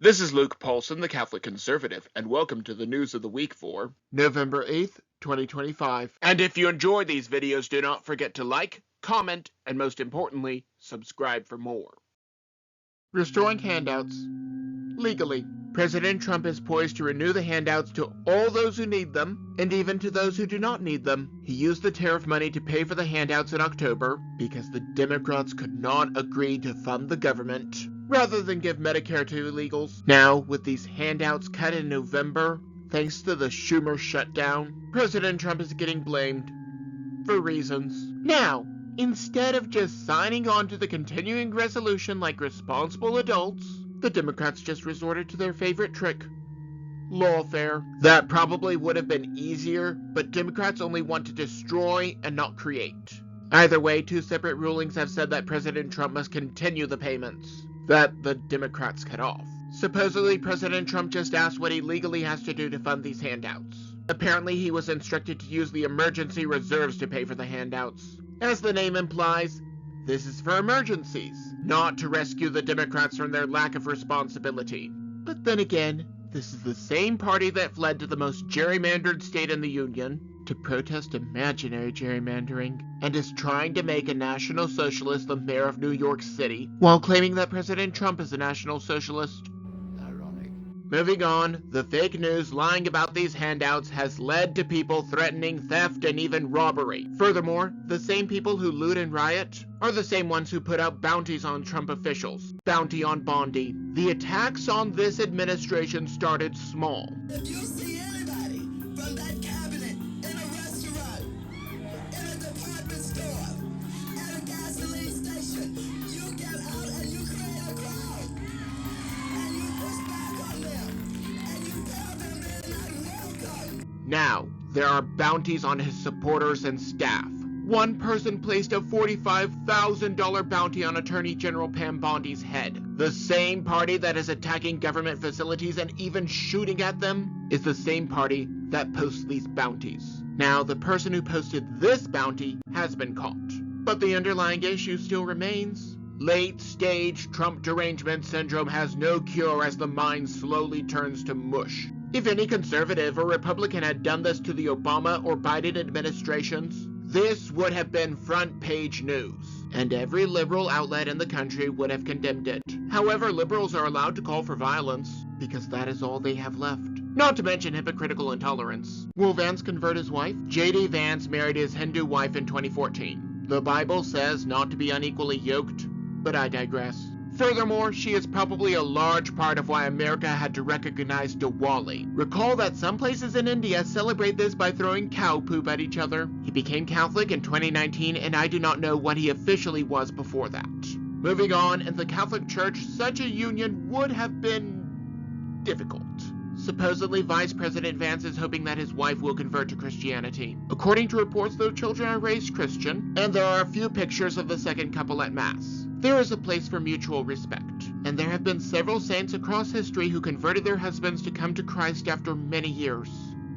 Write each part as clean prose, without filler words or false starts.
This is Luke Paulson, the Catholic Conservative, and welcome to the news of the week for November 8th, 2025. And if you enjoy these videos, do not forget to like, comment, and most importantly, subscribe for more. Restoring handouts. Legally, President Trump is poised to renew the handouts to all those who need them, and even to those who do not need them. He used the tariff money to pay for the handouts in October because the Democrats could not agree to fund the government, rather than give Medicare to illegals. Now, with these handouts cut in November, thanks to the Schumer shutdown, President Trump is getting blamed for reasons. Now, instead of just signing on to the continuing resolution like responsible adults, the Democrats just resorted to their favorite trick: lawfare. That probably would have been easier, but Democrats only want to destroy and not create. Either way, two separate rulings have said that President Trump must continue the payments that the Democrats cut off. Supposedly, President Trump just asked what he legally has to do to fund these handouts. Apparently, he was instructed to use the emergency reserves to pay for the handouts. As the name implies, this is for emergencies, not to rescue the Democrats from their lack of responsibility. But then again, this is the same party that fled to the most gerrymandered state in the Union to protest imaginary gerrymandering, and is trying to make a National Socialist the mayor of New York City, while claiming that President Trump is a National Socialist. Ironic. Moving on, the fake news lying about these handouts has led to people threatening theft and even robbery. Furthermore, the same people who loot and riot are the same ones who put out bounties on Trump officials. Bounty on Bondi. The attacks on this administration started small. If you see anybody from that cabinet in a restaurant, in a department store, at a gasoline station, you get out and you create a crowd. And you push back on them. And you tell them they're not welcome. Now, there are bounties on his supporters and staff. One person placed a $45,000 bounty on Attorney General Pam Bondi's head. The same party that is attacking government facilities and even shooting at them is the same party that posts these bounties. Now, the person who posted this bounty has been caught, but the underlying issue still remains. Late-stage Trump derangement syndrome has no cure as the mind slowly turns to mush. If any conservative or Republican had done this to the Obama or Biden administrations, this would have been front-page news, and every liberal outlet in the country would have condemned it. However, liberals are allowed to call for violence, because that is all they have left. Not to mention hypocritical intolerance. Will Vance convert his wife? J.D. Vance married his Hindu wife in 2014. The Bible says not to be unequally yoked, but I digress. Furthermore, she is probably a large part of why America had to recognize Diwali. Recall that some places in India celebrate this by throwing cow poop at each other. He became Catholic in 2019, and I do not know what he officially was before that. Moving on, in the Catholic Church, such a union would have been difficult. Supposedly, Vice President Vance is hoping that his wife will convert to Christianity. According to reports, their children are raised Christian, and there are a few pictures of the second couple at Mass. There is a place for mutual respect, and there have been several saints across history who converted their husbands to come to Christ after many years.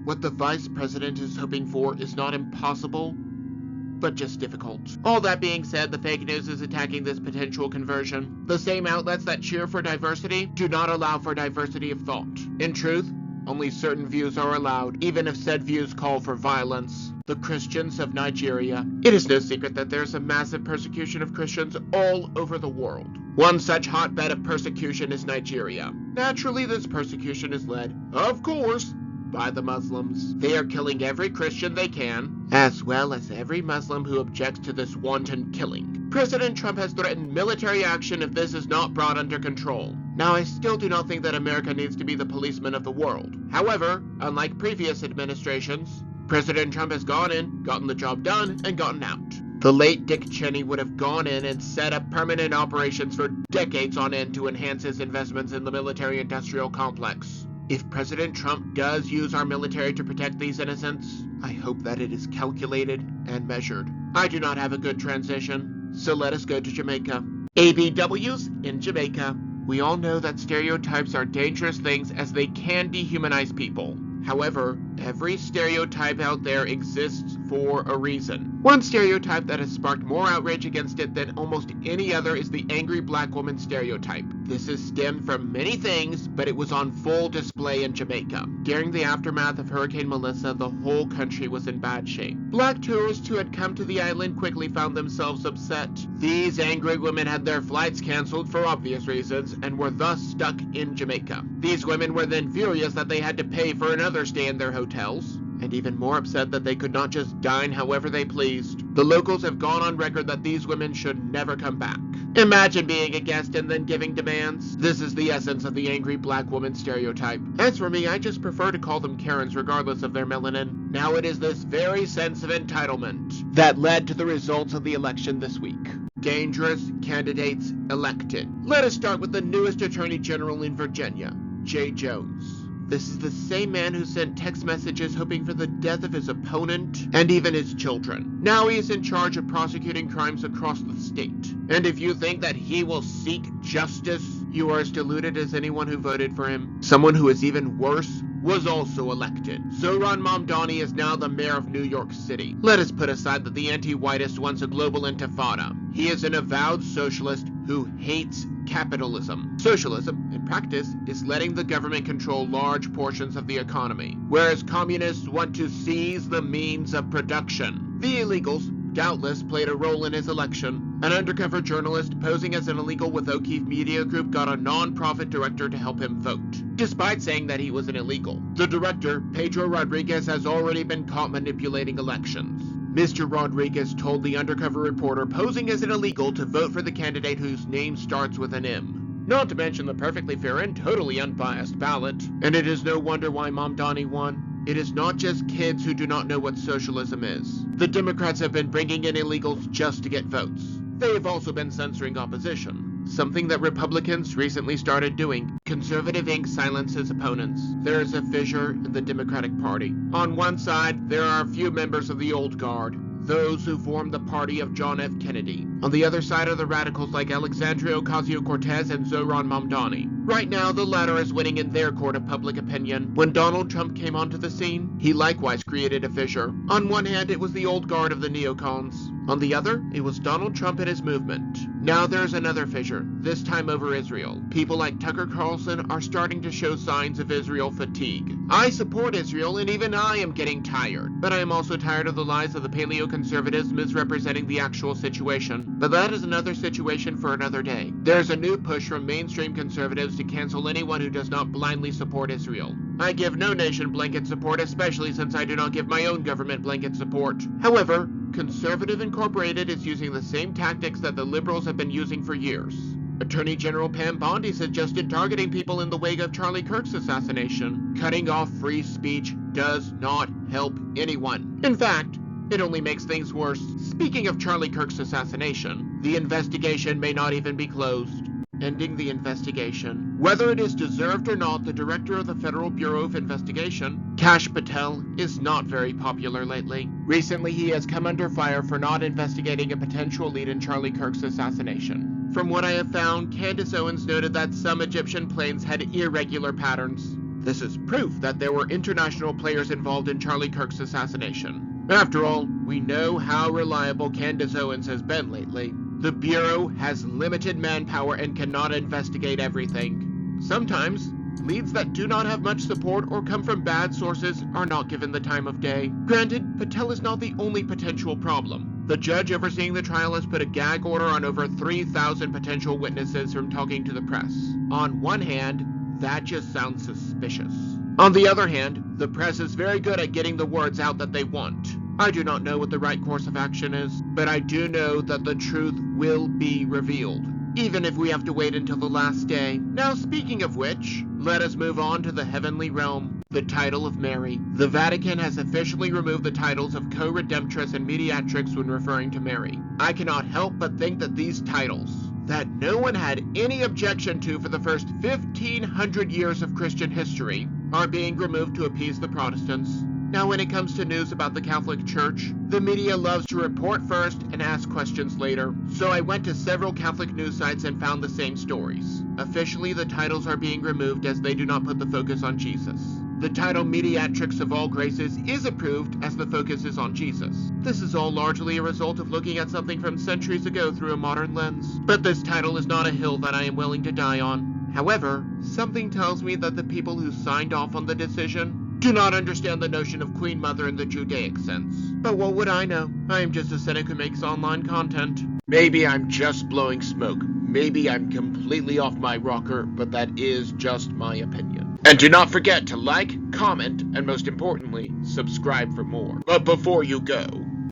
What the Vice President is hoping for is not impossible, but just difficult. All that being said, the fake news is attacking this potential conversion. The same outlets that cheer for diversity do not allow for diversity of thought. In truth, only certain views are allowed, even if said views call for violence. The Christians of Nigeria. It is no secret that there is a massive persecution of Christians all over the world. One such hotbed of persecution is Nigeria. Naturally, this persecution is led, of course, by the Muslims. They are killing every Christian they can, as well as every Muslim who objects to this wanton killing. President Trump has threatened military action if this is not brought under control. Now, I still do not think that America needs to be the policeman of the world. However, unlike previous administrations, President Trump has gone in, gotten the job done, and gotten out. The late Dick Cheney would have gone in and set up permanent operations for decades on end to enhance his investments in the military-industrial complex. If President Trump does use our military to protect these innocents, I hope that it is calculated and measured. I do not have a good transition, so let us go to Jamaica. ABWs in Jamaica. We all know that stereotypes are dangerous things as they can dehumanize people. However, every stereotype out there exists for a reason. One stereotype that has sparked more outrage against it than almost any other is the angry black woman stereotype. This has stemmed from many things, but it was on full display in Jamaica. During the aftermath of Hurricane Melissa, the whole country was in bad shape. Black tourists who had come to the island quickly found themselves upset. These angry women had their flights canceled for obvious reasons and were thus stuck in Jamaica. These women were then furious that they had to pay for another stay in their hotels, and even more upset that they could not just dine however they pleased. The locals have gone on record that these women should never come back. Imagine being a guest and then giving demands. This is the essence of the angry black woman stereotype. As for me, I just prefer to call them Karens regardless of their melanin. Now it is this very sense of entitlement that led to the results of the election this week. Dangerous candidates elected. Let us start with the newest Attorney General in Virginia, Jay Jones. This is the same man who sent text messages hoping for the death of his opponent and even his children. Now he is in charge of prosecuting crimes across the state. And if you think that he will seek justice, you are as deluded as anyone who voted for him. Someone who is even worse was also elected. Zohran Mamdani is now the mayor of New York City. Let us put aside that the anti-whitist wants a global intifada. He is an avowed socialist who hates capitalism. Socialism, in practice, is letting the government control large portions of the economy, whereas communists want to seize the means of production. The illegals doubtless played a role in his election. An undercover journalist posing as an illegal with O'Keefe Media Group got a non-profit director to help him vote, despite saying that he was an illegal. The director, Pedro Rodriguez, has already been caught manipulating elections. Mr. Rodriguez told the undercover reporter posing as an illegal to vote for the candidate whose name starts with an M. Not to mention the perfectly fair and totally unbiased ballot. And it is no wonder why Mamdani won. It is not just kids who do not know what socialism is. The Democrats have been bringing in illegals just to get votes. They have also been censoring opposition, something that Republicans recently started doing. Conservative Inc. silences opponents. There is a fissure in the Democratic Party. On one side, there are a few members of the old guard, those who formed the party of John F. Kennedy. On the other side are the radicals like Alexandria Ocasio-Cortez and Zohran Mamdani. Right now, the latter is winning in their court of public opinion. When Donald Trump came onto the scene, he likewise created a fissure. On one hand, it was the old guard of the neocons. On the other, it was Donald Trump and his movement. Now there's another fissure, this time over Israel. People like Tucker Carlson are starting to show signs of Israel fatigue. I support Israel, and even I am getting tired. But I am also tired of the lies of the paleo-conservatives misrepresenting the actual situation. But that is another situation for another day. There's a new push from mainstream conservatives to cancel anyone who does not blindly support Israel. I give no nation blanket support, especially since I do not give my own government blanket support. However, Conservative Incorporated is using the same tactics that the liberals have been using for years. Attorney General Pam Bondi suggested targeting people in the wake of Charlie Kirk's assassination. Cutting off free speech does not help anyone. In fact, it only makes things worse. Speaking of Charlie Kirk's assassination, the investigation may not even be closed. Ending the investigation. Whether it is deserved or not, the director of the Federal Bureau of Investigation, Kash Patel, is not very popular lately. Recently, he has come under fire for not investigating a potential lead in Charlie Kirk's assassination. From what I have found, Candace Owens noted that some Egyptian planes had irregular patterns. This is proof that there were international players involved in Charlie Kirk's assassination. After all, we know how reliable Candace Owens has been lately. The Bureau has limited manpower and cannot investigate everything. Sometimes, leads that do not have much support or come from bad sources are not given the time of day. Granted, Patel is not the only potential problem. The judge overseeing the trial has put a gag order on over 3,000 potential witnesses from talking to the press. On one hand, that just sounds suspicious. On the other hand, the press is very good at getting the words out that they want. I do not know what the right course of action is, but I do know that the truth will be revealed, even if we have to wait until the last day. Now, speaking of which, let us move on to the heavenly realm, the title of Mary. The Vatican has officially removed the titles of co-redemptress and mediatrix when referring to Mary. I cannot help but think that these titles, that no one had any objection to for the first 1,500 years of Christian history, are being removed to appease the Protestants. Now, when it comes to news about the Catholic Church, the media loves to report first and ask questions later. So I went to several Catholic news sites and found the same stories. Officially, the titles are being removed as they do not put the focus on Jesus. The title Mediatrix of All Graces is approved as the focus is on Jesus. This is all largely a result of looking at something from centuries ago through a modern lens. But this title is not a hill that I am willing to die on. However, something tells me that the people who signed off on the decision do not understand the notion of Queen Mother in the Judaic sense. But what would I know? I am just a cynic who makes online content. Maybe I'm just blowing smoke. Maybe I'm completely off my rocker, but that is just my opinion. And do not forget to like, comment, and most importantly, subscribe for more. But before you go,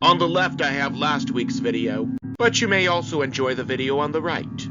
on the left I have last week's video, but you may also enjoy the video on the right.